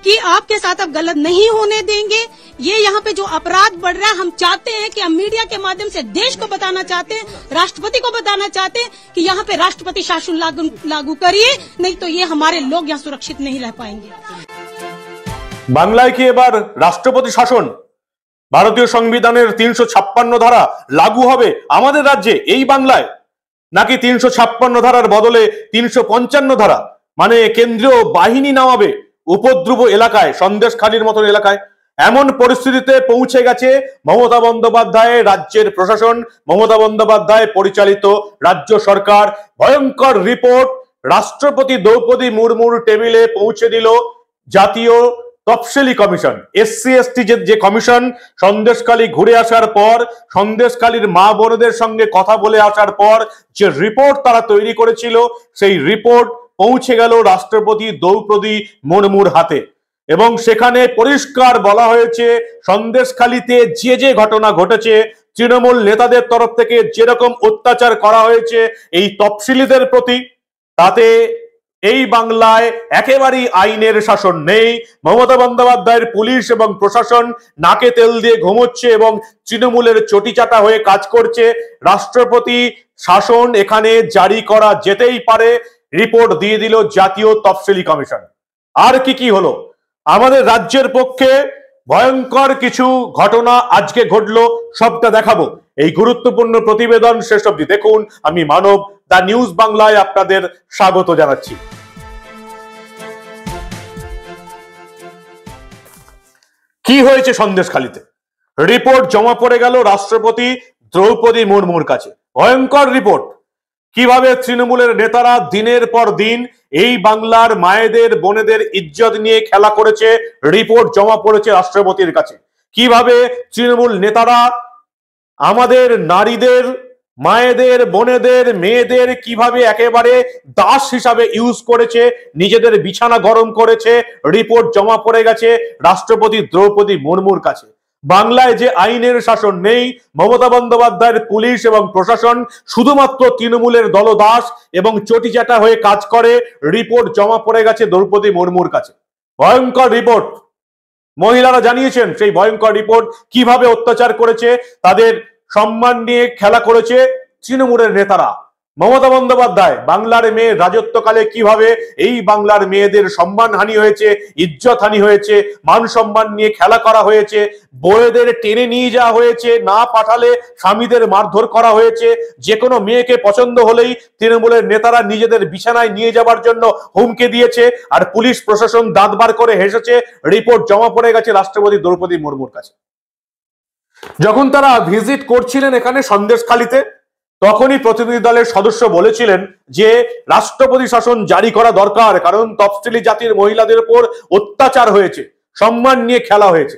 कि आपके साथ अब गलत नहीं होने देंगे। ये यहाँ पे जो अपराध बढ़ रहा है, हम चाहते हैं कि हम मीडिया के माध्यम से देश को बताना चाहते हैं, राष्ट्रपति को बताना चाहते हैं कि यहाँ पे राष्ट्रपति शासन लागू करिए, नहीं तो ये हमारे लोग यहाँ सुरक्षित नहीं रह पाएंगे। बांग्लाয় কি এবার রাষ্ট্রপতি শাসন, ভারতীয় সংবিধানের 356 ধারা লাগু হবে আমাদের রাজ্যে এই বাংলায়, নাকি 356 ধারার বদলে 355 ধারা মানে কেন্দ্রীয় বাহিনী নামাবে উপদ্রব এলাকায়, সন্দেশখালীর মতন এলাকায়? এমন পরিস্থিতিতে পৌঁছে গেছে মমতা বন্দ্যোপাধ্যায় রাজ্যের প্রশাসন, মমতা বন্দ্যোপাধ্যায় পরিচালিত রাজ্য সরকার। ভয়ঙ্কর রিপোর্ট রাষ্ট্রপতি দ্রৌপদী মুর্মুর টেবিলে পৌঁছে দিল জাতীয় তফসিলি কমিশন, এসসি এসটি যে কমিশন সন্দেশখালী ঘুরে আসার পর, সন্দেশখালীর মা বোনদের সঙ্গে কথা বলে আসার পর যে রিপোর্ট তারা তৈরি করেছিল, সেই রিপোর্ট পৌঁছে গেল রাষ্ট্রপতি দ্রৌপদী মুর্মুর হাতে। এবং সেখানে পরিষ্কার বলা হয়েছে সন্দেশখালীতে যে ঘটনা ঘটেছে, তৃণমূল নেতাদের তরফ থেকে যেরকম অত্যাচার করা হয়েছে এই তফসিলিদের প্রতি, তাতে এই বাংলায় একেবারেই আইনের শাসন নেই। মমতা বন্দ্যোপাধ্যায়ের পুলিশ এবং প্রশাসন নাকে তেল দিয়ে ঘুমোচ্ছে এবং তৃণমূলের চটিচাটা হয়ে কাজ করছে। রাষ্ট্রপতি শাসন এখানে জারি করা যেতেই পারে, রিপোর্ট দিয়ে দিল জাতীয় তফসিলি কমিশন। আর কি হলো? আমাদের রাজ্যের পক্ষে ভয়ঙ্কর কিছু ঘটনা আজকে ঘটলো, সবটা দেখাবো এই গুরুত্বপূর্ণ প্রতিবেদন। শেষ অবধি দেখুন। আমি মানব, দা নিউজ বাংলায় আপনাদের স্বাগত জানাচ্ছি। কি হয়েছে সন্দেশখালীতে? রিপোর্ট জমা পড়ে গেল রাষ্ট্রপতি দ্রৌপদী মুর্মুর কাছে। ভয়ঙ্কর রিপোর্ট। কিভাবে তৃণমূলের নেতারা দিনের পর দিন এই বাংলার মায়েদের বোনেদের ইজ্জত নিয়ে খেলা করেছে, রিপোর্ট জমা পড়েছে রাষ্ট্রপতির কাছে। কিভাবে তৃণমূল নেতারা আমাদের নারীদের, মায়েদের, বোনেদের, মেয়েদের কিভাবে একেবারে দাস হিসাবে ইউজ করেছে, নিজেদের বিছানা গরম করেছে, রিপোর্ট জমা পড়ে গেছে রাষ্ট্রপতি দ্রৌপদী মুর্মুর কাছে। বাংলায় যে আইনের শাসন নেই, মমতা বন্দ্যোপাধ্যায়ের পুলিশ এবং প্রশাসন শুধুমাত্র তৃণমূলের দলদাস এবং চটিচাটা হয়ে কাজ করে, রিপোর্ট জমা পড়ে গেছে দ্রৌপদী মুর্মুর কাছে। ভয়ঙ্কর রিপোর্ট। মহিলারা জানিয়েছেন সেই ভয়ঙ্কর রিপোর্ট, কিভাবে অত্যাচার করেছে, তাদের সম্মান নিয়ে খেলা করেছে তৃণমূলের নেতারা। মমতা বন্দ্যোপাধ্যায় বাংলার মেয়ের রাজত্বকালে কিভাবে এই বাংলার মেয়েদের সম্মান হানি হয়েছে, ইজ্জত হানি হয়েছে, মান সম্মান নিয়ে খেলা করা হয়েছে, বউদের টেনে নিয়ে যাওয়া হয়েছে, না পাঠালে স্বামীদের মারধর করা হয়েছে, যে কোনো মেয়েকে পছন্দ হলেই তৃণমূলের নেতারা নিজেদের বিছানায় নিয়ে যাবার জন্য হুমকি দিয়েছে, আর পুলিশ প্রশাসন দাঁত বার করে হেসেছে। রিপোর্ট জমা পড়ে গেছে রাষ্ট্রপতি দ্রৌপদী মুর্মুর কাছে। যখন তারা ভিজিট করছিলেন এখানে সন্দেশখালীতে, তখনই প্রতিনিধি দলের সদস্য বলেছিলেন যে রাষ্ট্রপতি শাসন জারি করা দরকার, কারণ তফসিলি জাতির মহিলাদের উপর অত্যাচার হয়েছে, সম্মান নিয়ে খেলা হয়েছে।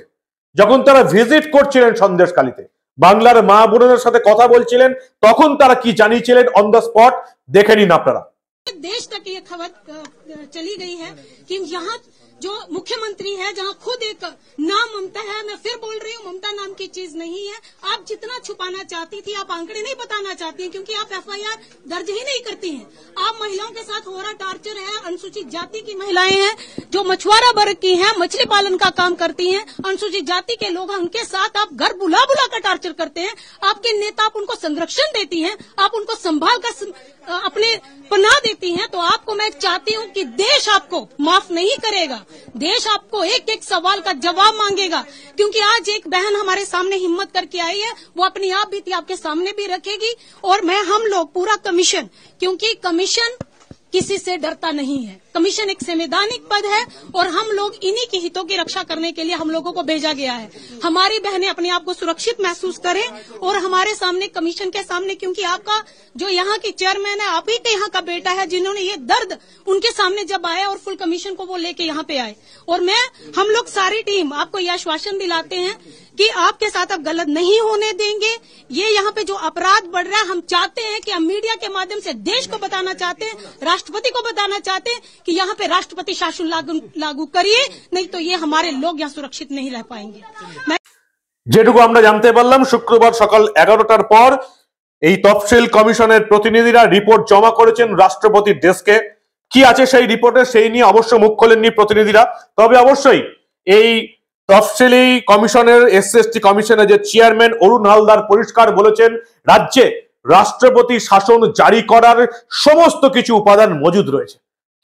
যখন তারা ভিজিট করছিলেন সন্দেশখালীতে, বাংলার মা বোনদের সাথে কথা বলছিলেন, তখন তারা কি জানিয়েছিলেন অন দ্য স্পট দেখে নিন আপনারা। देश तक ये खबर चली गई है कि यहाँ जो मुख्यमंत्री है, जहाँ खुद एक नाम ममता है, मैं फिर बोल रही हूँ ममता नाम की चीज नहीं है। आप जितना छुपाना चाहती थी, आप आंकड़े नहीं बताना चाहती हैं, क्योंकि आप एफआईआर दर्ज ही नहीं करती हैं। आप महिलाओं के साथ हो रहा टार्चर है, अनुसूचित जाति की महिलाएं हैं जो मछुआरा वर्ग की हैं, मछली पालन का काम करती हैं, अनुसूचित जाति के लोग हैं, उनके साथ आप घर बुला कर टार्चर करते हैं। आपके नेता, आप उनको संरक्षण देती हैं, आप उनको संभाल कर अपने पनाह देती हैं। तो आपको मैं चाहती हूँ कि देश आपको माफ नहीं करेगा, देश आपको एक एक सवाल का जवाब मांगेगा, क्योंकि आज एक बहन हमारे सामने हिम्मत करके आई है, वो अपनी आप बीती आपके सामने भी रखेगी। और हम लोग पूरा कमीशन, क्योंकि कमीशन किसी से डरता नहीं है, कमीशन एक संवैधानिक पद है और हम लोग इन्हीं के हितों की रक्षा करने के लिए हम लोगों को भेजा गया है। हमारी बहनें अपने आप को सुरक्षित महसूस करें और हमारे सामने, कमीशन के सामने, क्योंकि आपका जो यहाँ की चेयरमैन है, आप ही के यहाँ का बेटा है, जिन्होंने ये दर्द उनके सामने जब आया और फुल कमीशन को वो लेके यहाँ पे आए। और हम लोग सारी टीम आपको ये आश्वासन दिलाते हैं कि आपके साथ अब गलत नहीं होने देंगे। ये यहाँ पे जो अपराध बढ़ रहा है, हम चाहते हैं कि हम मीडिया के माध्यम से देश को बताना चाहते हैं, राष्ट्रपति को बताना चाहते हैं कि यहाँ पे राष्ट्रपति शासन लागू करिए, नहीं तो ये हमारे लोग यहाँ सुरक्षित नहीं रह पाएंगे। যেটুকু আমরা জানতে পারলাম, শুক্রবার সকাল 11টার পর এই তফসিল কমিশনের প্রতিনিধিরা রিপোর্ট জমা করেছেন রাষ্ট্রপতির ডেস্কে। কি আছে সেই রিপোর্টে, সেই নিয়ে অবশ্য মুখ খোলেননি প্রতিনিধিরা। তবে অবশ্যই এই তফসিলি কমিশনের এসএসটি কমিশনের যে চেয়ারম্যান অরুণ হালদার পরিষ্কার বলেছেন, রাজ্যে রাষ্ট্রপতি শাসন জারি করার সমস্ত কিছু উপাদান মজুদ রয়েছে।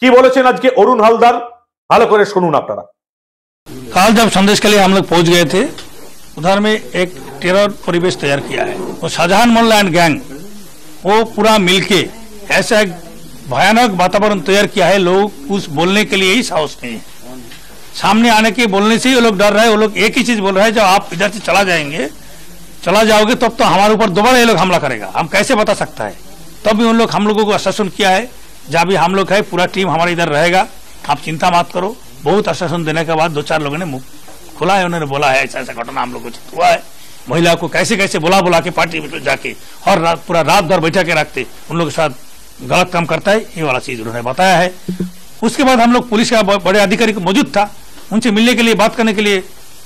কি বলেছেন আজকে অরুণ হালদার, ভালো করে শুনুন আপনারা। कल जब संदेश के लिए हम लोग पहुंच गए थे, उधर में एक टेरर परिवेश तैयार किया है। वो शाहजहां मोल्ला एंड गैंग वो पूरा मिलके ऐसा एक भयानक वातावरण तैयार किया है। लोग कुछ बोलने के लिए ही साहस नहीं है, सामने आने के बोलने से ही वो लोग डर रहे हैं। वो लोग एक ही चीज बोल रहे हैं, जब आप इधर से चला जाओगे तब तो हमारे ऊपर दोबारा ये लोग हमला करेगा, हम कैसे बता सकता है। तब भी उन लोग हम लोगों को आश्वासन किया है, जहाँ भी हम लोग है पूरा टीम हमारे इधर रहेगा, आप चिंता मत करो। बहुत आश्वासन देने के बाद 2-4 लोगों ने मुंह खुला है, उन्होंने बोला है ऐसा ऐसा घटना हम लोग को हुआ है। महिला को कैसे कैसे बुला के पार्टी में जाके और पूरा रात भर बैठा के रखते, उन लोग के साथ गलत काम करता है, ये वाला चीज उन्होंने बताया है। उसके बाद हम लोग पुलिस का बड़े अधिकारी मौजूद था, उनसे मिलने के लिए बात करने के लिए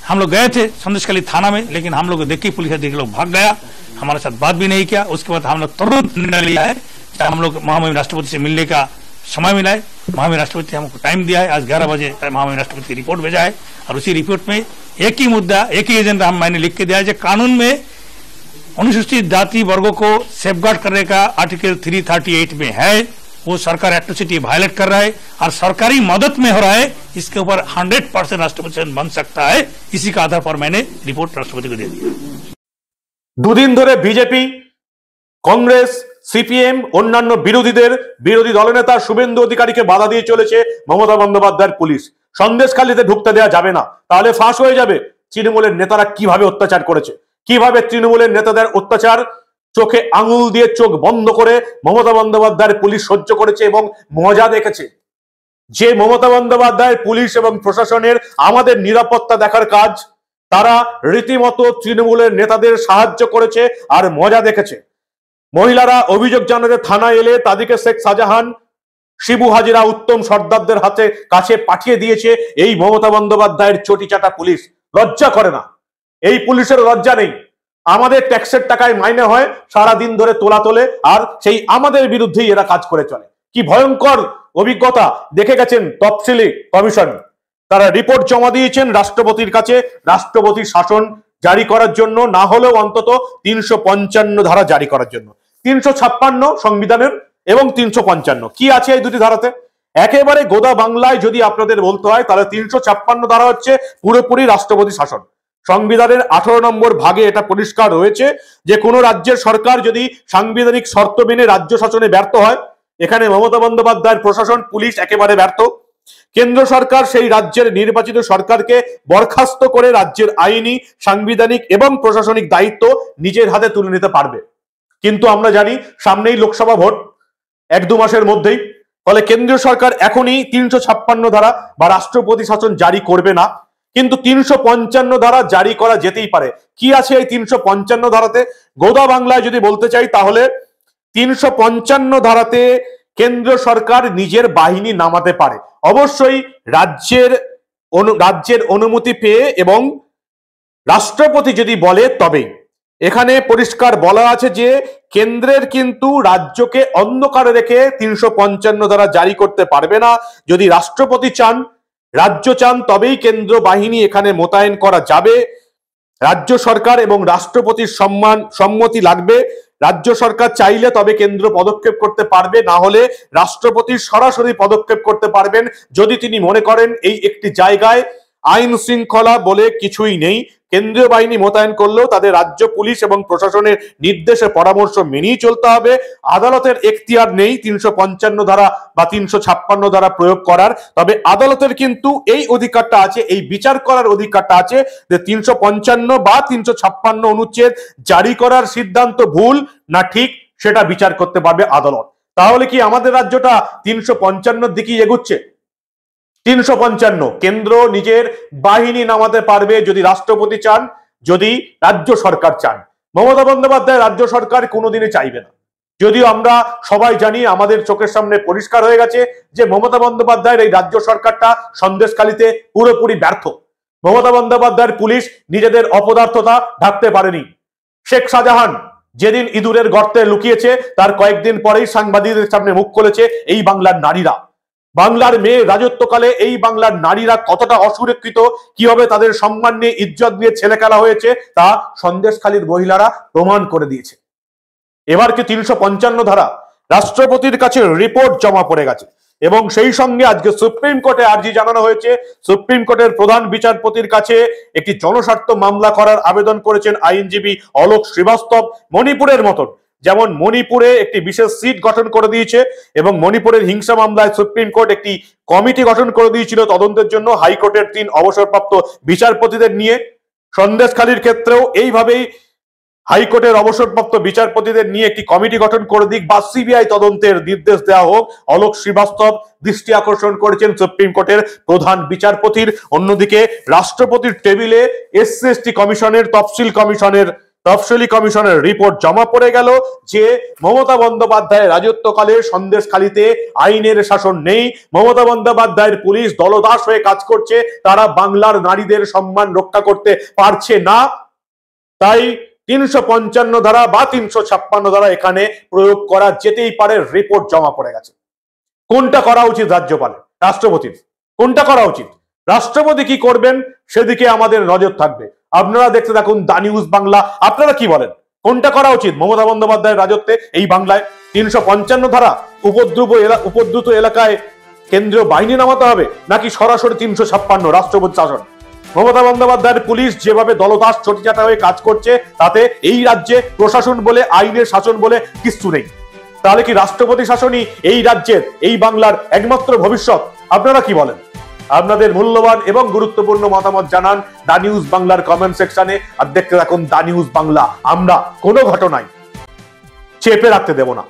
हम लोग गए थे संदेशखाली थाना में, लेकिन हम लोग देख के पुलिस अधिकारी लोग भाग गया, हमारे साथ बात भी नहीं किया। उसके बाद हम लोग तुरंत निर्णय लिया है, हम लोग महामहिम राष्ट्रपति से मिलने का समय मिला है। महामहिम राष्ट्रपति हमको टाइम दिया है, आज 11 बजे महामहिम राष्ट्रपति की रिपोर्ट भेजा है, और उसी रिपोर्ट में एक ही मुद्दा, एक ही एजेंडा मैंने लिख के दिया है कि कानून में अनुसूचित जाति वर्गों को सेफगार्ड करने का आर्टिकल 338 में है, वो सरकार एट्रोसिटी वायलेट कर रहा है और सरकारी मदद में हो रहा है, इसके ऊपर 100% राष्ट्रपति शासन बन सकता है। इसी का आधार पर मैंने रिपोर्ट राष्ट्रपति को दे दी। 2 दिन ধরে বিজেপি, কংগ্রেস, সিপিএম অন্যান্য বিরোধী দলনেতা শুভেন্দু অধিকারীকে বাধা দিয়ে চলেছে মমতা বন্দ্যোপাধ্যায়ের পুলিশ। সন্দেশখালীতে ঢুকতে দেওয়া যাবে না, তাহলে ফাঁস হয়ে যাবে তৃণমূলের নেতারা কিভাবে অত্যাচার করেছে, কিভাবে তৃণমূলের নেতাদের অত্যাচার চোখে আঙুল দিয়ে চোখ বন্ধ করে মমতা বন্দ্যোপাধ্যায়ের পুলিশ সহ্য করেছে এবং মজা দেখেছে। যে মমতা বন্দ্যোপাধ্যায়ের পুলিশ এবং প্রশাসনের আমাদের নিরাপত্তা দেখার কাজ, তারা রীতিমতো তৃণমূলের নেতাদের সাহায্য করেছে আর মজা দেখেছে। মহিলারা অভিযোগ জানাতে থানায় এলে তাদেরকে শেখ শাহজাহান, শিবু হাজিরা, উত্তম সর্দারদের কাছে পাঠিয়ে দিয়েছে এই মমতা বন্দ্যোপাধ্যায়ের চটিচাটা পুলিশ। লজ্জা করে না, এই পুলিশের লজ্জা নেই। আমাদের ট্যাক্সের টাকায় মাইনে হয়, সারাদিন ধরে তোলে, আর সেই আমাদের বিরুদ্ধেই এরা কাজ করে চলে। কি ভয়ঙ্কর অভিজ্ঞতা দেখে গেছেন তফসিলি কমিশন। তারা রিপোর্ট জমা দিয়েছেন রাষ্ট্রপতির কাছে, রাষ্ট্রপতি শাসন জারি করার জন্য, না হলেও অন্তত 355 ধারা জারি করার জন্য। 356 সংবিধানের এবং 355 কি আছে এই দুটি ধারাতে? একেবারে গোদা বাংলায় যদি আপনাদের বলতে হয়, তাহলে 356 ধারা হচ্ছে পুরোপুরি রাষ্ট্রপতি শাসন। সংবিধানের 18 নম্বর ভাগে এটা পরিষ্কার রয়েছে যে কোনো রাজ্যের সরকার যদি সাংবিধানিক শর্ত মেনে রাজ্য শাসনে ব্যর্থ হয়, এখানে মমতা বন্দ্যোপাধ্যায়ের প্রশাসন, পুলিশ একেবারে ব্যর্থ। কেন্দ্র সরকার সেই রাজ্যের নির্বাচিত সরকারকে বরখাস্ত করে রাজ্যের আইনি, সাংবিধানিক এবং প্রশাসনিক দায়িত্ব নিজের হাতে তুলে নিতে পারবে। কিন্তু আমরা জানি সামনেই লোকসভা ভোট 1-2 মাসের মধ্যেই, ফলে কেন্দ্রীয় সরকার এখনই 356 ধারা বা রাষ্ট্রপতি শাসন জারি করবে না, কিন্তু 355 ধারা জারি করা যেতেই পারে। কি আছে এই 355 ধারাতে? গোদা বাংলায় যদি বলতে চাই, তাহলে 355 ধারাতে কেন্দ্র সরকার নিজের বাহিনী নামাতে পারে, অবশ্যই রাজ্যের অনুমতি পেয়ে এবং রাষ্ট্রপতি যদি বলে তবেই। এখানে পরিষ্কার বলা আছে যে কেন্দ্রের কিন্তু রাজ্যকে অন্ধকারে রেখে 355 ধারা জারি করতে পারবে না। যদি রাষ্ট্রপতি চান, রাজ্য চান, তবেই কেন্দ্র বাহিনী এখানে মোতায়েন করা যাবে। রাজ্য সরকার এবং রাষ্ট্রপতির সম্মতি লাগবে। রাজ্য সরকার চাইলে তবে কেন্দ্র পদক্ষেপ করতে পারবে, না হলে রাষ্ট্রপতি সরাসরি পদক্ষেপ করতে পারবেন যদি তিনি মনে করেন এই একটি জায়গায় আইন শৃঙ্খলা বলে কিছুই নেই, কেন্দ্রীয় বাহিনী মোতায়েন করলেও তাদের রাজ্য পুলিশ এবং প্রশাসনের নির্দেশে পরামর্শ মেনেই চলতে হবে। আদালতের এখতিয়ার নেই 355 ধারা বা 356 ধারা প্রয়োগ করার, তবে আদালতের কিন্তু এই অধিকারটা আছে, এই বিচার করার অধিকারটা আছে যে 355 বা 356 অনুচ্ছেদ জারি করার সিদ্ধান্ত ভুল না ঠিক সেটা বিচার করতে পারবে আদালত। তাহলে কি আমাদের রাজ্যটা 355 দিকেই এগুচ্ছে? 355 কেন্দ্র নিজের বাহিনী নামাতে পারবে যদি রাষ্ট্রপতি চান, যদি রাজ্য সরকার চান। মমতা বন্দ্যোপাধ্যায় রাজ্য সরকার কোনোদিনই চাইবে না, যদিও আমরা সবাই জানি, আমাদের চোখের সামনে পরিষ্কার হয়ে গেছে যে মমতা বন্দ্যোপাধ্যায়ের এই রাজ্য সরকারটা সন্দেশখালীতে পুরোপুরি ব্যর্থ। মমতা বন্দ্যোপাধ্যায়ের পুলিশ নিজেদের অপদার্থতা ঢাকতে পারেনি। শেখ শাহজাহান যেদিন ইঁদুরের গর্তে লুকিয়েছে, তার কয়েকদিন পরেই সাংবাদিকদের সামনে মুখ খুলেছে এই বাংলার নারীরা। বাংলার মেয়ে রাজত্বকালে এই বাংলার নারীরা কতটা অসুরক্ষিত, কিভাবে তাদের সম্মান নিয়ে ইজ্জত নিয়ে ছেলে খেলা হয়েছে তা সন্দেশখালীর মহিলারা প্রমাণ করে দিয়েছে। এবার কি 355 ধারা? রাষ্ট্রপতির কাছে রিপোর্ট জমা পড়ে গেছে এবং সেই সঙ্গে আজকে সুপ্রিম কোর্টে আর্জি জানানো হয়েছে। সুপ্রিম কোর্টের প্রধান বিচারপতির কাছে একটি জনস্বার্থ মামলা করার আবেদন করেছেন আইনজীবী অলোক শ্রীবাস্তব। মণিপুরের মতন, যেমন মণিপুরে একটি বিশেষ সিট গঠন করে দিয়েছে এবং মণিপুরের হিংসা মামলায় সুপ্রিম কোর্ট একটি কমিটি গঠন করে দিয়েছিল তদন্তের জন্য হাইকোর্টের 3 অবসরপ্রাপ্ত বিচারপতিদের নিয়ে। সন্দেশখালীর ক্ষেত্রেও এইভাবেই হাইকোর্টের অবসরপ্রাপ্ত বিচারপতিদের নিয়ে একটি কমিটি গঠন করে দিক বা সিবিআই তদন্তের নির্দেশ দেওয়া হোক। অলোক শ্রীবাস্তব দৃষ্টি আকর্ষণ করেছেন সুপ্রিম কোর্টের প্রধান বিচারপতির। অন্যদিকে রাষ্ট্রপতির টেবিলে এসসি কমিশনের তফসিলি কমিশনের রিপোর্ট জমা পড়ে গেল যে মমতা বন্দ্যোপাধ্যায়ের রাজত্বকালে সন্দেশখালীতে আইনের শাসন নেই, মমতা বন্দ্যোপাধ্যায়ের পুলিশ দলদাস হয়ে কাজ করছে, তারা বাংলার নারীদের সম্মান রক্ষা করতে পারছে না। তাই 355 ধারা বা 356 ধারা এখানে প্রয়োগ করা যেতেই পারে। রিপোর্ট জমা পড়ে গেছে। কোনটা করা উচিত রাজ্যপালের, রাষ্ট্রপতির? কোনটা করা উচিত? রাষ্ট্রপতি কি করবেন সেদিকে আমাদের নজর থাকবে। আপনারা দেখতে থাকুন দা নিউজ বাংলা। আপনারা কি বলেন, কোনটা করা উচিত মমতা বন্দ্যোপাধ্যায়ের রাজত্বে এই বাংলায়? 355 ধারা, উপদ্রুত এলাকায় কেন্দ্রীয় বাহিনী নামাতে হবে, নাকি সরাসরি 356 রাষ্ট্রপতি শাসন? মমতা বন্দ্যোপাধ্যায়ের পুলিশ যেভাবে দলদাস ছটিচাটা হয়ে কাজ করছে তাতে এই রাজ্যে প্রশাসন বলে, আইনের শাসন বলে কিচ্ছু নেই। তাহলে কি রাষ্ট্রপতি শাসনই এই রাজ্যের, এই বাংলার একমাত্র ভবিষ্যৎ? আপনারা কি বলেন? আপনাদের মূল্যবান এবং গুরুত্বপূর্ণ মতামত জানান দা নিউজ বাংলার কমেন্ট সেকশনে। আর দেখতে থাকুন দা নিউজ বাংলা। আমরা কোনো ঘটনাই চেপে রাখতে দেব না।